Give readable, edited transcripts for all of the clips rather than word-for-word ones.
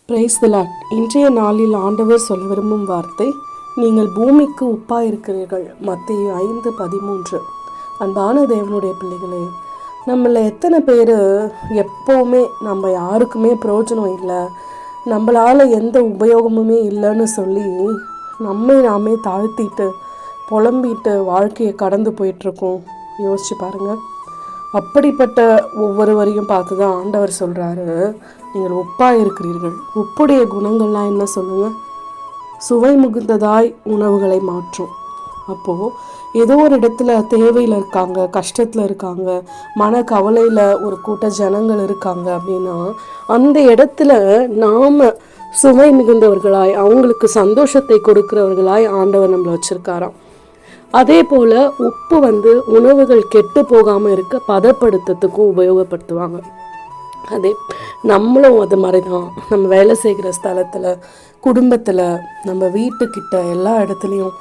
Praise the Lord. இன்றைய நாளில் ஆண்டவர் சொல்ல விரும்பும் வார்த்தை, நீங்கள் பூமிக்கு உப்பாய் இருக்கிறீர்கள். மத்தேயு 5:13. அன்பான தேவனுடைய பிள்ளைகளே, நம்மள எத்தனை பேர் எப்போவுமே நம்ம யாருக்குமே பிரயோஜனம் இல்லை, நம்மளால் எந்த உபயோகமுமே இல்லைன்னு சொல்லி நாமே தாழ்த்திட்டு புலம்பிட்டு வாழ்க்கையை கடந்து போயிட்டுருக்கோம். யோசிச்சு பாருங்கள். அப்படிப்பட்ட ஒவ்வொருவரையும் பார்த்து தான் ஆண்டவர் சொல்கிறாரு, நீங்கள் உப்பாக இருக்கிறீர்கள். உப்புடைய குணங்கள்லாம் என்ன சொல்லுங்கள்? சுவை மிகுந்ததாய் உணவுகளை மாற்றும். அப்போது ஏதோ ஒரு இடத்துல தேவையில் இருக்காங்க, கஷ்டத்தில் இருக்காங்க, மன கவலையில் ஒரு கூட்ட ஜனங்கள் இருக்காங்க அப்படின்னா, அந்த இடத்துல நாம் சுவை மிகுந்தவர்களாய் அவங்களுக்கு சந்தோஷத்தை கொடுக்கிறவர்களாய் ஆண்டவர் நம்மளை வச்சுருக்காராம். அதே போல் உப்பு உணவுகள் கெட்டு போகாமல் இருக்க பதப்படுத்துறதுக்கும் உபயோகப்படுத்துவாங்க. அதே நம்மளும் அது மாதிரி தான். நம்ம வேலை செய்கிற ஸ்தலத்தில், குடும்பத்தில், நம்ம வீட்டுக்கிட்ட எல்லா இடத்துலையும்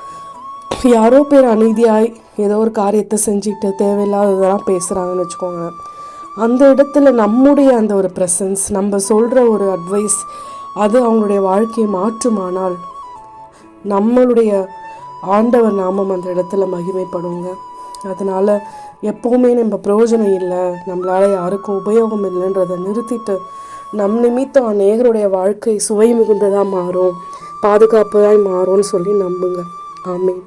யாரோ பேர் அநீதியாய் ஏதோ ஒரு காரியத்தை செஞ்சுட்டு தேவையில்லாததெல்லாம் பேசுகிறாங்கன்னு வச்சுக்கோங்க. அந்த இடத்துல நம்முடைய அந்த ஒரு ப்ரெசன்ஸ், நம்ம சொல்கிற ஒரு அட்வைஸ், அது அவங்களுடைய வாழ்க்கையை மாற்றுமானால் நம்மளுடைய ஆண்டவர் நாமம் அந்த இடத்துல மகிமைப்படுங்க. அதனால் எப்போவுமே நம்ம பிரயோஜனம் இல்லை, நம்மளால் யாருக்கும் உபயோகம் இல்லைன்றதை நிறுத்திட்டு நம் நிமித்தம் அநேகருடைய வாழ்க்கை சுவை மிகுந்ததாக மாறும், பாதுகாப்பாக மாறும்னு சொல்லி நம்புங்க. ஆமென்.